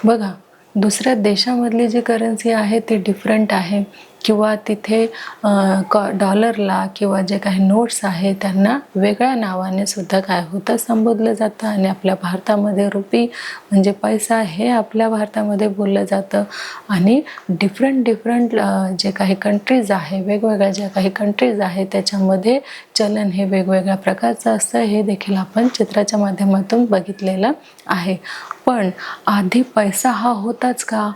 बघा, दुसऱ्या देशामधली जी करन्सी आहे ती डिफरंट आहे किंवा तिथे डॉलरला किंवा जे काही नोट्स आहे त्यांना वेगळ्या नावाने सुद्धा काय होतं संबोधलं जातं. आणि आपल्या भारतामध्ये रुपी म्हणजे पैसा हे आपल्या भारतामध्ये बोललं जातं. आणि डिफरंट जे काही कंट्रीज आहे, वेगवेगळ्या ज्या काही कंट्रीज आहे त्याच्यामध्ये चलन हे वेगवेगळ्या प्रकारचं असतं. हे देखील आपण चित्राच्या माध्यमातून बघितलेलं आहे. पण आधी पैसा हा होताच का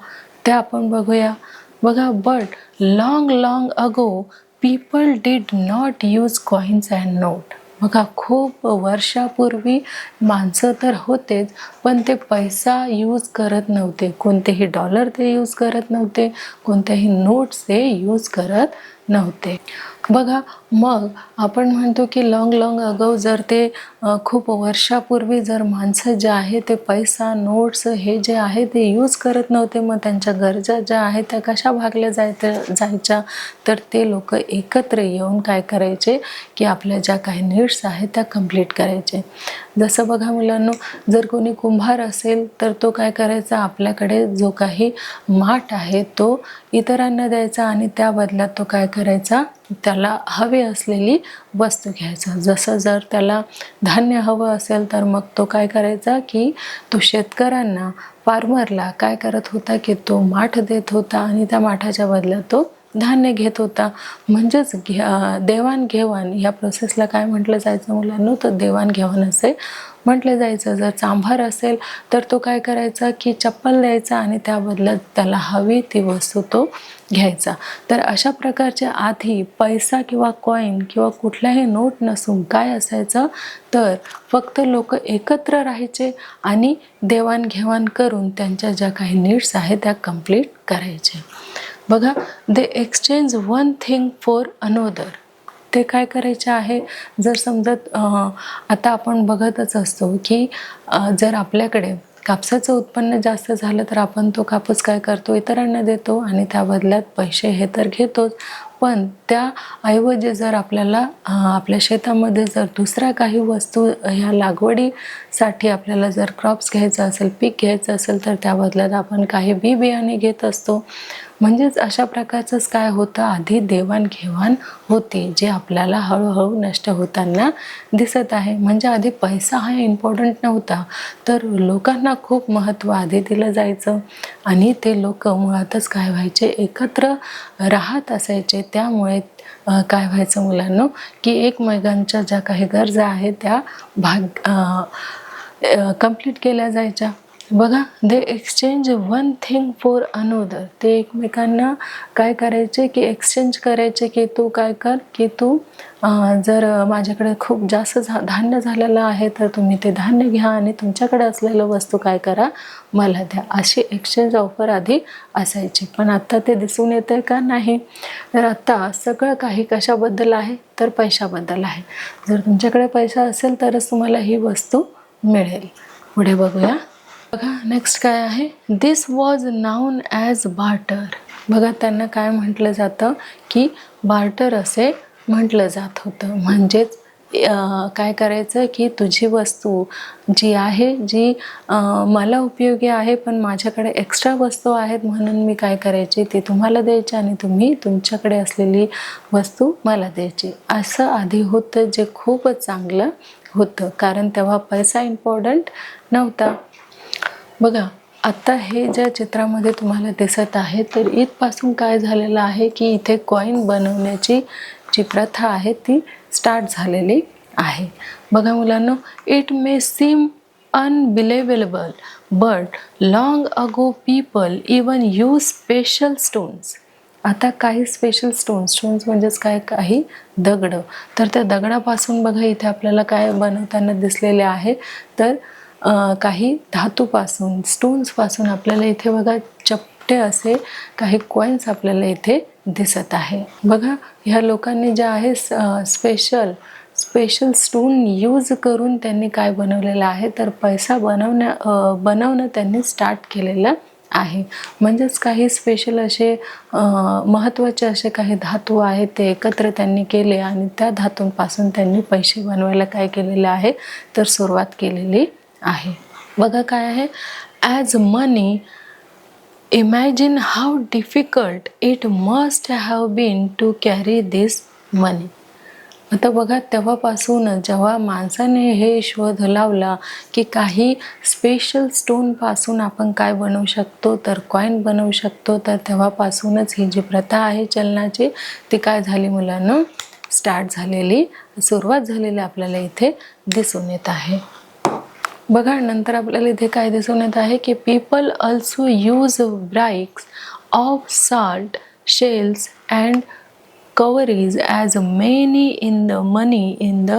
ते आपण बघूया. बघा, but long ago people did not use coins and note. बघा, खूप वर्षापूर्वी माणसं तर होतेच, पण ते पैसा यूज करत नव्हते. कोणतेही डॉलर ते यूज करत नव्हते, कोणत्याही नोट्स ते यूज करत नव्हते. बघा, मग आपण म्हणतो की लॉंग अगो जर ते खूप वर्षापूर्वी जर माणसं जे आहे ते पैसा नोट्स हे जे आहे ते यूज करत नव्हते, मग त्यांच्या गरजा ज्या आहेत त्या कशा भागल्या जायच्या तर ते लोक एकत्र येऊन काय करायचे की आपल्या ज्या काही नीड्स आहेत त्या कंप्लीट करायचे. जसं बघा मुलांनो, जर कोणी कुंभार असेल तर तो काय करायचा, आपल्याकडे जो काही माठ आहे तो इतरांना द्यायचा आणि त्या बदल्यात तो काय करायचा, त्याला हवी असलेली वस्तू घ्यायचा. जसं जर त्याला धान्य हवं असेल तर मग तो काय करायचा की तो शेतकऱ्यांना, फार्मरला काय करत होता की तो माठ देत होता आणि त्या माठाच्या बदल्यात तो धान्य घेत होता. म्हणजेच देवाणघेवाण या प्रोसेसला काय म्हटलं जायचं मुलांनो, तर देवाणघेवाण असे म्हटलं जायचं. जर चांभार असेल तर तो काय करायचा की चप्पल द्यायचा आणि त्या बदल्यात त्याला हवी ती वस्तू तो घ्यायचा. तर अशा प्रकारचे आधी पैसा किंवा कॉईन किंवा कुठलाही नोट नसून काय असायचं तर फक्त लोक एकत्र राहायचे आणि देवाणघेवाण करून त्यांच्या ज्या काही नीड्स आहेत त्या कंप्लीट करायचे. बघा, दे exchange one thing for another. ते काय करायचे आहे, जर समजत आता आपण बघतच असतो की जर आपल्याकडे कापसाचं उत्पन्न जास्त झालं तर आपण तो कापूस काय करतो, इतरांना देतो आणि त्या बदल्यात पैसे हे तर घेतोच. पण त्याऐवजी जर आपल्याला आपल्या शेतामध्ये जर दुसऱ्या काही वस्तू ह्या लागवडीसाठी आपल्याला जर क्रॉप्स घ्यायचं असेल, पीक घ्यायचं असेल तर त्या बदल्यात आपण काही बियाणे घेत असतो. म्हणजेच अशा प्रकारचंच काय होतं, आधी देवाणघेवाण होते जे आपल्याला हळूहळू नष्ट होताना दिसत आहे. म्हणजे आधी पैसा हा इम्पॉर्टंट नव्हता, तर लोकांना खूप महत्त्व आधी दिलं जायचं आणि ते लोक मुळातच काय व्हायचे, एकत्र राहत असायचे. त्यामुळे काय व्हायचं मुलांनो की एकमेकांच्या ज्या काही गरजा आहेत त्या कंप्लीट केल्या जायच्या. बघा, दे exchange one thing for another. ते एकमेकांना काय करायचे की एक्सचेंज करायचे की तू काय कर की तू जर माझ्याकडे खूप जास्त धान्य झालेलं आहे तर तुम्ही ते धान्य घ्या आणि तुमच्याकडे असलेलं वस्तू काय करा, मला द्या. अशी एक्सचेंज ऑफर आधी असायची. पण आत्ता ते दिसून येते का, नाही. तर आत्ता सगळं काही कशाबद्दल आहे तर पैशाबद्दल आहे. जर तुमच्याकडे पैसा असेल तरच तुम्हाला ही वस्तू मिळेल. पुढे बघूया. बघा, नेक्स्ट काय आहे, दिस वॉज नाउन ॲज बार्टर. बघा, त्यांना काय म्हटलं जातं की बार्टर असे म्हटलं जात होतं. म्हणजेच काय करायचं की तुझी वस्तू जी आहे जी मला उपयोगी आहे पण माझ्याकडे एक्स्ट्रा वस्तू आहेत म्हणून मी काय करायची ती तुम्हाला द्यायची आणि तुम्ही तुमच्याकडे असलेली वस्तू मला द्यायची. असं आधी होतं जे खूपच चांगलं होतं, कारण तेव्हा पैसा इम्पॉर्टंट नव्हता. बघा, आत्ता हे ज्या चित्रामध्ये तुम्हाला दिसत आहे तर इथपासून काय झालेलं आहे की इथे कॉईन बनवण्याची जी प्रथा आहे ती स्टार्ट झालेली आहे. बघा मुलांनो, it may seem unbelievable but long ago people even use special stones. आता काही स्पेशल स्टोन्स म्हणजेच काय, काही दगड. तर त्या दगडापासून बघा इथे आपल्याला काय बनवताना दिसलेले आहे तर काही धातूपासून, स्टोन्सपासून आपल्याला इथे बघा चपटे असे काही कॉईन्स आपल्याला इथे दिसत आहे. बघा, ह्या लोकांनी जे आहे स्पेशल स्टोन यूज करून त्यांनी काय बनवलेलं आहे तर पैसा बनवणं त्यांनी स्टार्ट केलेलं आहे. म्हणजेच काही स्पेशल असे महत्त्वाचे असे काही धातू आहेत ते एकत्र त्यांनी केले आणि त्या धातूंपासून त्यांनी पैसे बनवायला काय केलेलं आहे तर सुरुवात केलेली आहे. बघा काय आहे, as money, imagine how difficult it must have been to carry this money. आता बघा, तेव्हापासून जेव्हा माणसाने हे शोध लावला की काही स्पेशल स्टोनपासून आपण काय बनवू शकतो, तर कॉईन बनवू शकतो, तर तेव्हापासूनच ही जी प्रथा आहे चलनाची ती काय झाली मुलांनो, स्टार्ट झालेली, सुरुवात झालेली आपल्याला इथे दिसून येत आहे. बघा, नंतर आपल्याला इथे काय दिसून येत आहे की people also use bricks of salt shells and cowries as money in the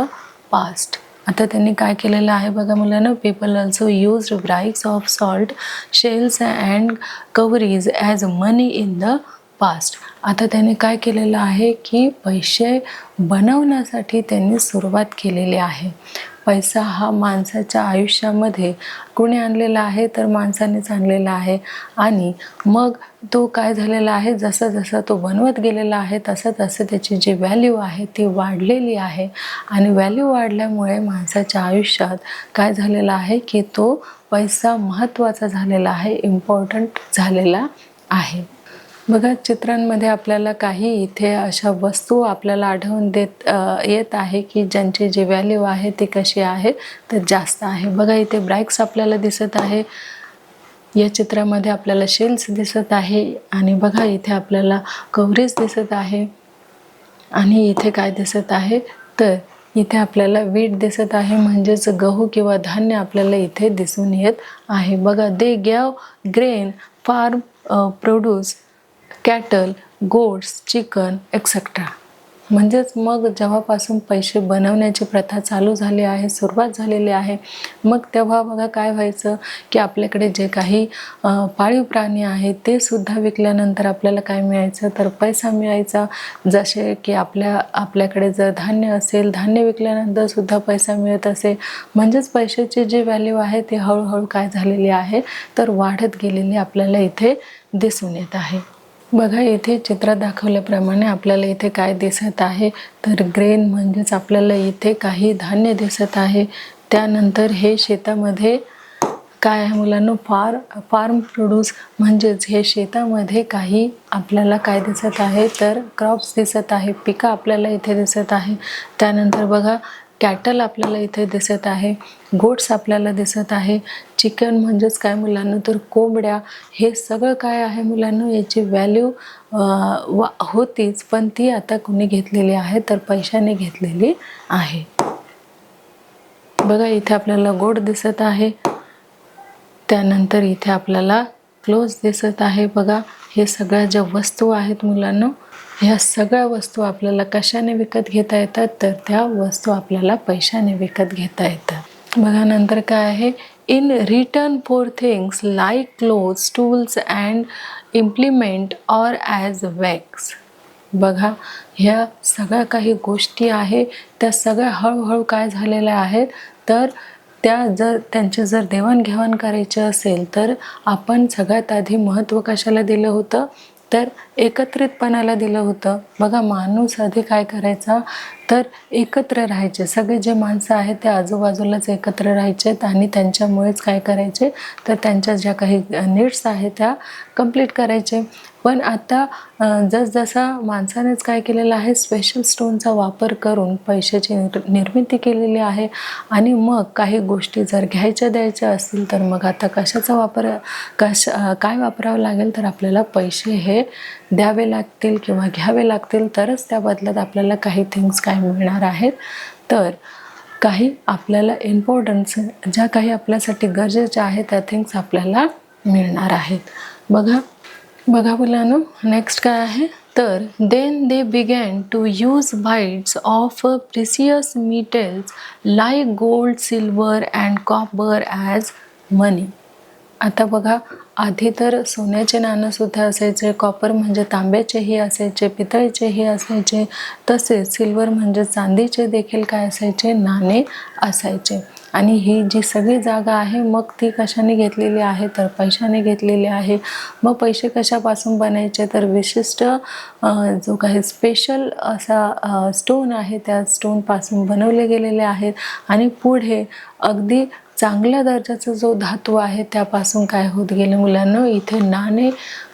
past. आता त्यांनी काय केलेलं आहे बघा मुलांना, people also use bricks of salt shells and cowries as money in the past. आता त्यांनी काय केलेलं आहे की पैसे बनवण्यासाठी त्यांनी सुरुवात केलेली आहे. पैसा हा माणसाच्या आयुष्यामध्ये कोणी आणलेला आहे, तर माणसानेच आणलेला आहे. आणि मग तो काय झालेला आहे, जसं जसं तो बनवत गेलेला आहे तसं तसं त्याची जी व्हॅल्यू आहे ती वाढलेली आहे. आणि व्हॅल्यू वाढल्यामुळे माणसाच्या आयुष्यात काय झालेलं आहे की तो पैसा महत्त्वाचा झालेला आहे, इम्पॉर्टंट झालेला आहे. बघा, चित्रांमध्ये आपल्याला काही इथे अशा वस्तू आपल्याला आढळून येत आहे की ज्यांची जी व्हॅल्यू आहे ती कशी आहे, तर जास्त आहे. बघा, इथे ब्राइक्स आपल्याला दिसत आहे, या चित्रामध्ये आपल्याला शेल्स दिसत आहे, आणि बघा इथे आपल्याला कव्हरेज दिसत आहे, आणि इथे काय दिसत आहे, तर इथे आपल्याला वीट दिसत आहे, म्हणजेच गहू किंवा धान्य आपल्याला इथे दिसून येत आहे. बघा, they gave grain farm produce cattle, goats, chicken etcetera. म्हणजेच मग जेव्हापासून पैसे बनवण्याची प्रथा चालू झाली आहे, सुरुवात झालेली आहे, मग तेव्हा बघा काय व्हायचं की आपल्याकडे जे काही पाळीव प्राणी आहेत ते सुद्धा विकल्यानंतर आपल्याला काय मिळायचं, तर पैसा मिळायचा. जसे की आपल्याकडे जर धान्य असेल, धान्य विकल्यानंतर सुद्धा पैसा मिळत असे. म्हणजेच पैशाची जी व्हॅल्यू आहे ती हळूहळू काय झालेली आहे, तर वाढत गेलेली आपल्याला इथे दिसून येत आहे. बघा, इथे चित्रात दाखवल्याप्रमाणे आपल्याला इथे काय दिसत आहे, तर ग्रेन म्हणजेच आपल्याला इथे काही धान्य दिसत आहे. त्यानंतर हे शेतामध्ये काय आहे मुलांना, फार्म प्रोड्यूस, म्हणजेच हे शेतामध्ये काही आपल्याला काय दिसत आहे, तर क्रॉप्स दिसत आहे, पिकं आपल्याला इथे दिसत आहे. त्यानंतर बघा, कॅटल आपल्याला इथे दिसत आहे, गोट्स आपल्याला दिसत आहे, चिकन म्हणजेच काय मुलांना, तर कोंबड्या. हे सगळं काय आहे मुलांना, याची व्हॅल्यू होतीच, पण ती आता कोणी घेतलेली आहे, तर पैशाने घेतलेली आहे. बघा, इथे आपल्याला गोट दिसत आहे, त्यानंतर इथे आपल्याला क्लोज दिसत आहे. बघा, हे सगळ्या ज्या वस्तू आहेत मुलांना, ह्या सगळ्या वस्तू आपल्याला कशाने विकत घेता येतात, तर त्या वस्तू आपल्याला पैशाने विकत घेता येतात. बघा, नंतर काय आहे, in return for things like clothes, tools and implement or as wax. बघा, ह्या सगळ्या काही गोष्टी आहे त्या सगळ्या हळूहळू काय झालेल्या आहेत, तर त्यांची जर देवाणघेवाण करायची असेल तर आपण सगळ्यात आधी महत्त्व कशाला दिलं होतं, तर एकत्रितपणाला दिलं होतं. बघा, माणूस आधी काय करायचा, तर एकत्र राहायचे. सगळे जे माणसं आहेत ते आजूबाजूलाच एकत्र राहायचेत आणि त्यांच्यामुळेच काय करायचे, तर त्यांच्या ज्या काही नीड्स आहेत त्या कंप्लीट करायचे. पण आता जसजसा माणसानेच काय केलेलं आहे, स्पेशल स्टोनचा वापर करून पैशाची निर्मिती केलेली आहे. आणि मग काही गोष्टी जर घ्यायच्या द्यायच्या असतील तर मग आता कशाचा वापर काय वापरावं लागेल, तर आपल्याला पैसे हे द्यावे लागतील किंवा घ्यावे लागतील, तरच त्या बदल्यात आपल्याला काही थिंग्स काय मिळणार आहेत, तर काही आपल्याला इम्पॉर्टन्स ज्या काही आपल्यासाठी गरजेच्या आहेत त्या थिंग्स आपल्याला मिळणार आहेत. बघा मुलांनो, नेक्स्ट काय आहे, तर then they began to use bits of precious metals like gold, silver and copper as money. आता बघा, आधी तर सोन्याचे नाणंसुद्धा असायचे, कॉपर म्हणजे तांब्याचेही असायचे, पितळेचेही असायचे, तसेच सिल्वर म्हणजे चांदीचे देखील काय असायचे, नाणे असायचे. आणि ही जी सगळी जागा आहे मग ती कशाने घेतलेली आहे, तर पैशाने घेतलेली आहे. मग पैसे कशापासून बनायचे, तर विशिष्ट जो काही स्पेशल असा स्टोन आहे त्या स्टोनपासून बनवले गेलेले आहेत. आणि पुढे अगदी चांगल्या दर्जाचा जो धातू आहे त्यापासून काय होत गेले मुलांना, इथे नाणे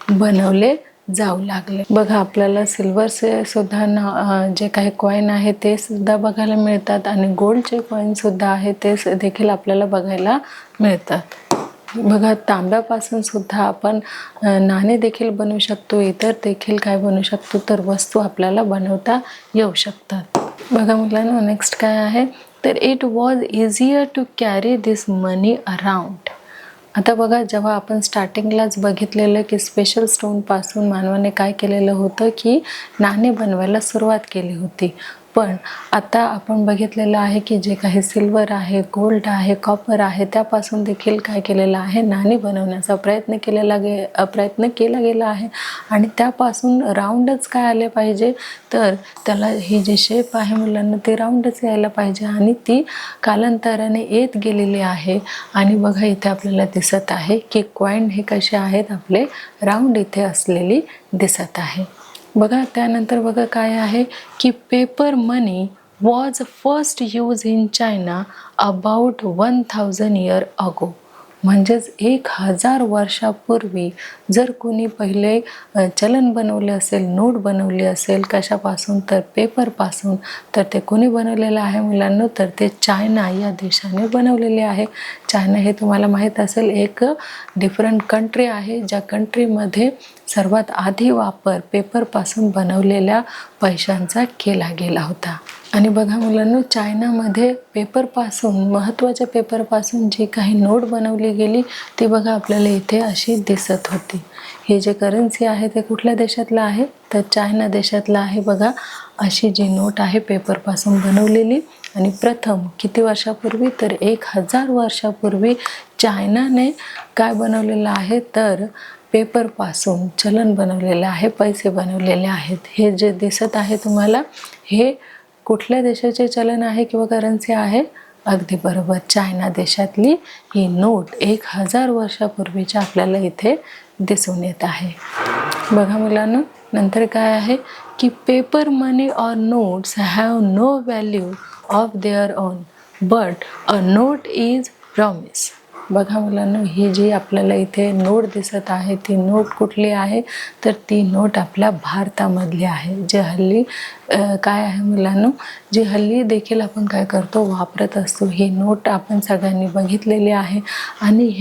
बनवले जाऊ लागले. बघा आपल्याला सिल्वरचे सुद्धा जे काही कॉईन आहे ते सुद्धा बघायला मिळतात आणि गोल्डचे कॉईन सुद्धा आहे ते देखील आपल्याला बघायला मिळतात. बघा तांब्यापासून सुद्धा आपण नाणे देखील बनवू शकतो, इतर देखील काय बनवू शकतो तर वस्तू आपल्याला बनवता येऊ शकतात. बघा मुलांना नेक्स्ट काय आहे तर it was easier to carry this money around. आता बघा जेव्हा आपण स्टार्टिंगलाच बघितलेलं की स्पेशल स्टोनपासून मानवाने काय केलेलं होतं की नाणे बनवायला सुरुवात केली होती. पण आता आपण बघितलेलं आहे की जे काही सिल्वर आहे, गोल्ड आहे, कॉपर आहे त्यापासून देखील काय केलेलं आहे नाणी बनवण्याचा प्रयत्न केला गेला आहे. आणि त्यापासून राऊंडच काय आले पाहिजे तर त्याला ही जी शेप आहे मुलांना ते राऊंडच यायला पाहिजे आणि ती कालांतराने येत गेलेली आहे. आणि बघा इथे आपल्याला दिसत आहे की कॉईन हे कसे आहेत आपले राऊंड इथे असलेली दिसत आहे. बघा त्यानंतर बघा काय आहे की paper money was first use in China about 1000 years अगो. म्हणजेच 1000 वर्षापूर्वी जर कोणी पहिले चलन बनवले असेल, नोट बनवली असेल कशापासून तर पेपरपासून, तर ते कोणी बनवलेलं आहे मुलांना तर ते चायना या देशाने बनवलेले आहे. चायना हे तुम्हाला माहीत असेल एक डिफरंट कंट्री आहे ज्या कंट्रीमध्ये सर्वात आधी वापर पेपरपासून बनवलेल्या पैशांचा केला गेला होता. आणि बघा मुलांना चायनामध्ये पेपरपासून महत्त्वाच्या पेपरपासून जी काही नोट बनवली गेली ती बघा आपल्याला इथे अशी दिसत होती. हे जे करन्सी आहे ते कुठल्या देशातलं आहे तर चायना देशातलं आहे. बघा अशी जी नोट आहे पेपरपासून बनवलेली आणि प्रथम किती वर्षापूर्वी तर 1000 वर्षापूर्वी चायनाने काय बनवलेलं आहे तर पेपरपासून चलन बनवलेलं आहे, पैसे बनवलेले आहेत. हे जे दिसत आहे तुम्हाला हे कुठल्या देशाचे चलन आहे किंवा करन्सी आहे? अगदी बरोबर चायना देशातली ही नोट 1000 वर्षापूर्वीच्या आपल्याला इथे दिसून येत आहे. बघा मुलांना नंतर काय आहे की पेपर मनी और notes have no value of their own but a note is promise. बघा मुलांना ही जी आपल्याला इथे नोट दिसत आहे ती नोट कुठली आहे तर ती नोट आपल्या भारतामधली आहे. जे हल्ली काय आहे मुलांना जी हल्ली देखील आपण काय करतो वापरत असतो. ही नोट आपण सगळ्यांनी बघितलेली आहे आणि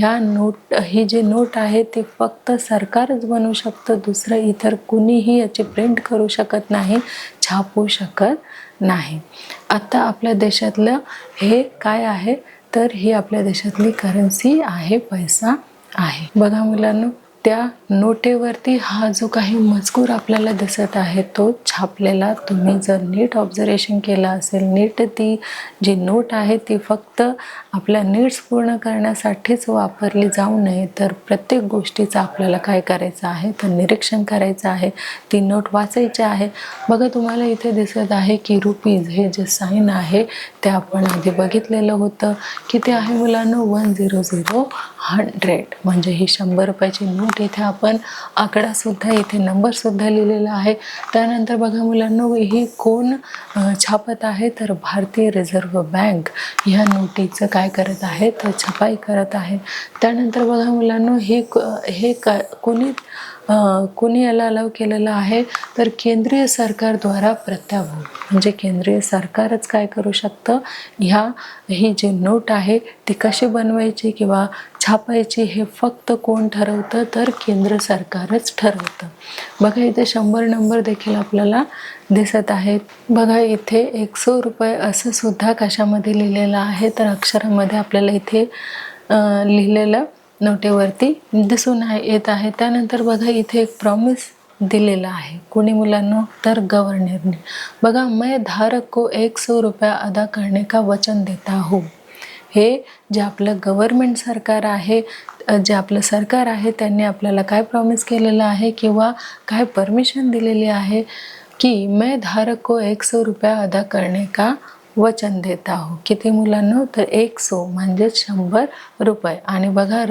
ही जी नोट आहे ती फक्त सरकारच बनवू शकतं, दुसरं इतर कुणीही याची प्रिंट करू शकत नाही, छापू शकत नाही. आता आपल्या देशातलं हे काय आहे तर ही आपल्या देशातली करन्सी आहे, पैसा आहे. बघा मुलांनो त्या नोटेवरती हा जो काही मजकूर आपल्याला दिसत आहे तो छापलेला तुम्ही जर नीट ऑब्झर्वेशन केलं असेल, नीट ती जी नोट आहे ती फक्त आपल्या नीड्स पूर्ण करण्यासाठीच वापरली जाऊ नये तर प्रत्येक गोष्टीचं आपल्याला काय करायचं आहे तर निरीक्षण करायचं आहे, ती नोट वाचायची आहे. बघा तुम्हाला इथे दिसत आहे की रुपीज हे जे साईन आहे ते आपण आधी बघितलेलं होतं. किती आहे मुलांना 100 म्हणजे ही 100 रुपयाची नोट. इथे आपण आकडासुद्धा इथे नंबरसुद्धा लिहिलेला आहे. त्यानंतर बघा मुलांना ही कोण छापत आहे तर भारतीय रिझर्व्ह बँक ह्या नोटीचं काय करत आहे तर छपाई करत आहे. त्यानंतर बघा मुलांना हे कोणी याला अलाव केलेलं आहे तर केंद्रीय सरकारद्वारा प्रत्याभूत. म्हणजे केंद्रीय सरकारच काय करू शकतं ही जी नोट आहे ती कशी बनवायची किंवा छापायची हे फक्त कोण ठरवतं तर केंद्र सरकारच ठरवतं. बघा इथे 100 नंबर देखील आपल्याला दिसत आहेत. बघा इथे 100 रुपये असं सुद्धा कशामध्ये लिहिलेलं आहे तर अक्षरामध्ये आपल्याला इथे लिहिलेलं नोटेवरती दिसून येत आहे. त्यानंतर बघा इथे एक प्रॉमिस दिलेला आहे. कोणी मुलांना तर गव्हर्नरने. बघा मैं धारक को 100 रुपया अदा करने का वचन देता हूँ. हे जे आपलं गव्हर्नमेंट सरकार आहे, जे आपलं सरकार आहे त्यांनी आपल्याला काय प्रॉमिस केलेलं आहे किंवा काय परमिशन दिलेली आहे की मैं धारक को 100 रुपया अदा करने का वचन देत आहो. किती मुलांना? तर 100 म्हणजे 100 रुपये. आणि बघा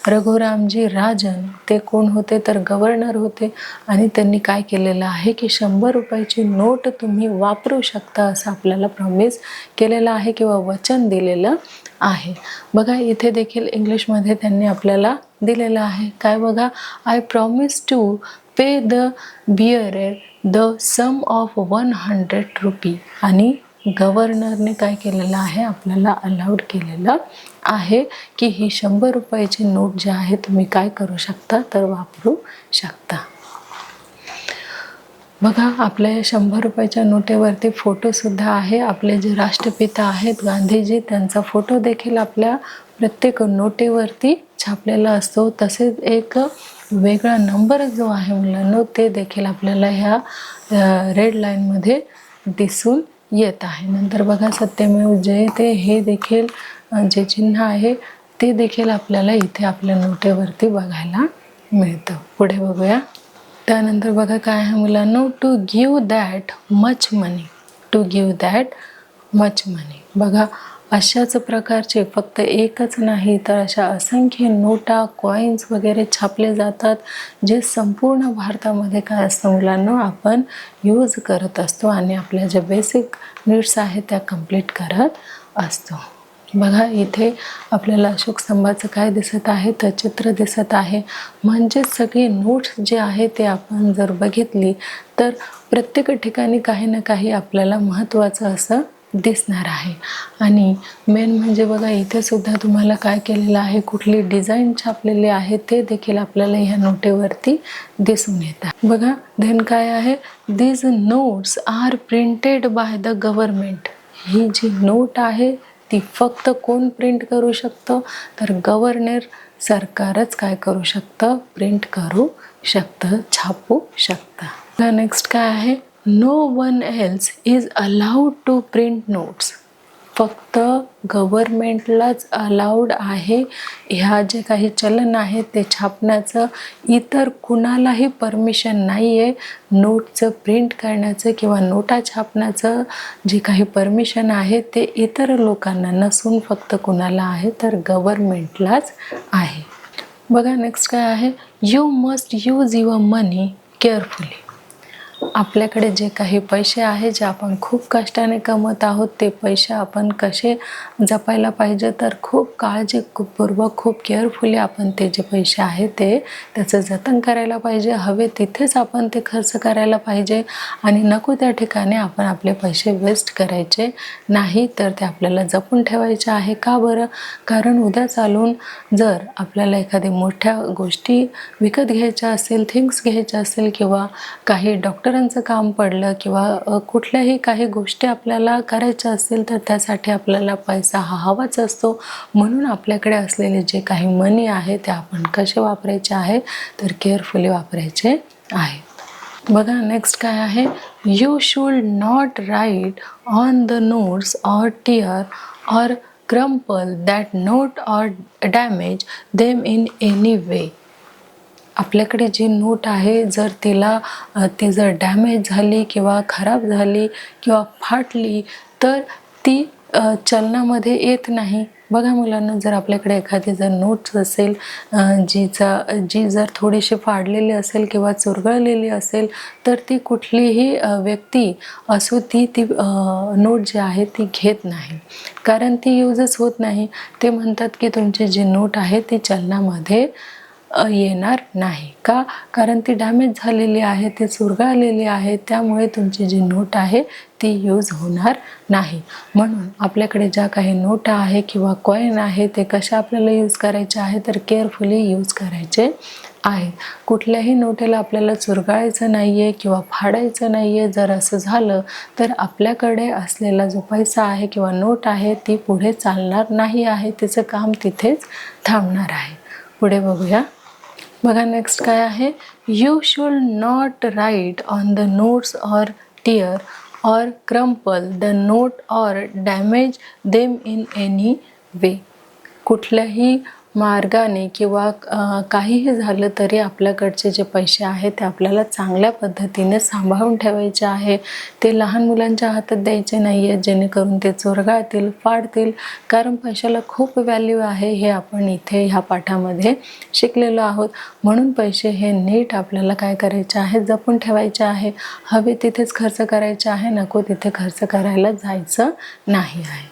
रघुरामजी राजन ते कोण होते? तर गव्हर्नर होते. आणि त्यांनी काय केलेलं आहे की 100 रुपयाची नोट तुम्ही वापरू शकता असं आपल्याला प्रॉमिस केलेलं आहे किंवा वचन दिलेलं आहे. बघा इथे देखील इंग्लिशमध्ये त्यांनी आपल्याला दिलेलं आहे. काय बघा? I promise to pay the bearer the sum of 100 rupee. आणि गव्हर्नरने काय केलेलं आहे? आपल्याला अलाउड केलेलं आहे की ही 100 रुपयाची नोट जी आहे तुम्ही काय करू शकता? तर वापरू शकता. बघा आपल्या या 100 रुपयाच्या नोटेवरती फोटोसुद्धा आहे. आपले जे राष्ट्रपिता आहेत गांधीजी, त्यांचा फोटो देखील आपल्या प्रत्येक नोटेवरती छापलेला असतो. तसेच एक वेगळा नंबर जो आहे मुलांनो ते देखील आपल्याला ह्या रेड लाईनमध्ये दिसून येत आहे. नंतर बघा सत्यमेव जयते हे देखील जे चिन्ह आहे ते देखील आपल्याला इथे आपल्या नोटेवरती बघायला मिळतं. पुढे बघूया. त्यानंतर बघा काय आहे मुलांनो? To give that much money. To give that much money. बघा अशाच प्रकारचे फक्त एकच नाही तर अशा असंख्य नोटा, कॉईन्स वगैरे छापले जातात जे संपूर्ण भारतामध्ये काय असतं मुलांनो आपण यूज करत असतो आणि आपल्या ज्या बेसिक नीड्स आहेत त्या कंप्लीट करत असतो. बघा इथे आपल्याला अशोक स्तंभाचं काय दिसत आहे? तर चित्र दिसत आहे. म्हणजे सगळे नोट्स जे आहे ते आपण जर बघितली तर प्रत्येक ठिकाणी काही ना काही आपल्याला महत्त्वाचं असं दिसणार आहे. आणि मेन म्हणजे बघा इथे सुद्धा तुम्हाला काय केलेलं आहे? कुठली डिझाईन छापलेली आहे ते देखील आपल्याला ह्या नोटेवरती दिसून येतात. बघा देन काय आहे? These notes are printed by the government. ही जी नोट आहे ती फक्त कोण प्रिंट करू शकतं? तर गव्हर्नर सरकारच काय करू शकतं? प्रिंट करू शकतं, छापू शकतं. नेक्स्ट काय आहे? No one else is allowed to print notes. फक्त गव्हर्नमेंटलाच अलाउड आहे ह्या जे काही चलन आहे ते छापण्याचं. इतर कुणालाही परमिशन नाही आहे नोटचं प्रिंट करण्याचं किंवा नोटा छापण्याचं. जे काही परमिशन आहे ते इतर लोकांना नसून फक्त कुणाला आहे? तर गव्हर्नमेंटलाच आहे. बघा नेक्स्ट काय आहे? You must use your money carefully. आपल्याकडे जे काही पैसे आहेत जे आपण खूप कष्टाने कमवत आहोत ते पैसे आपण कसे जपायला पाहिजे? तर खूप काळजीपूर्वक खूप केअरफुली आपण ते जे पैसे आहेत ते त्याचं जतन करायला पाहिजे. हवे तिथेच आपण ते खर्च करायला पाहिजे आणि नको त्या ठिकाणी आपण आपले पैसे वेस्ट करायचे नाही. तर ते आपल्याला जपून ठेवायचे आहे. का बरं? कारण उद्या चालून जर आपल्याला एखाद्या मोठ्या गोष्टी विकत घ्यायच्या असेल, थिंग्स घ्यायच्या असेल किंवा काही डॉक्टरांचं काम पडलं किंवा कुठल्याही काही गोष्टी आपल्याला करायच्या असतील तर त्यासाठी आपल्याला पैसा हा हवाच असतो. म्हणून आपल्याकडे असलेले जे काही मनी आहे ते आपण कसे वापरायचे आहे? तर केअरफुली वापरायचे आहे. बघा नेक्स्ट काय आहे? You should not write on the notes or tear or crumple that note or damage them in any way. आपल्याकडे जी नोट आहे जर ती जर डॅमेज झाली किंवा खराब झाली किंवा फाटली तर ती चलनामध्ये येत नाही. बघा मुलांना जर आपल्याकडे एखादी जर नोट्स असेल जी जर थोडीशी फाडलेली असेल किंवा चुरगळलेली असेल तर ती कुठलीही व्यक्ती असो ती नोट जी आहे ती घेत नाही. कारण ती यूजच होत नाही. ते म्हणतात की तुमची जी नोट आहे ती चलनामध्ये येणार नाही. का? कारण ती डॅमेज झालेली आहे, ती चुरगळलेली आहे. त्यामुळे तुमची जी नोट आहे ती यूज होणार नाही. म्हणून आपल्याकडे ज्या काही नोटा आहे किंवा कॉईन आहे ते कशा आपल्याला यूज करायचे आहे? तर केअरफुली यूज करायचे आहे. कुठल्याही नोटेला आपल्याला चुरगाळायचं नाही आहे किंवा फाडायचं नाही आहे. जर असं झालं तर आपल्याकडे असलेला जो पैसा आहे किंवा नोट आहे ती पुढे चालणार नाही आहे. तिचं काम तिथेच थांबणार आहे. पुढे बघूया. बघा नेक्स्ट काय आहे? You should not write on the notes or tear or crumple the note or damage them in any way. कुठल्याही मार्गाने किंवा काहीही झालं तरी आपल्याकडचे जे पैसे आहेत ते आपल्याला चांगल्या पद्धतीने सांभाळून ठेवायचे आहे. ते लहान मुलांच्या हातात द्यायचे नाही आहेत जेणेकरून ते चोरगाळतील, फाडतील. कारण पैशाला खूप व्हॅल्यू आहे हे आपण इथे ह्या पाठामध्ये शिकलेलो आहोत. म्हणून पैसे हे नीट आपल्याला काय करायचे आहे, जपून ठेवायचे आहे. हवे तिथेच खर्च करायचे आहे, नको तिथे खर्च करायला जायचं नाही आहे.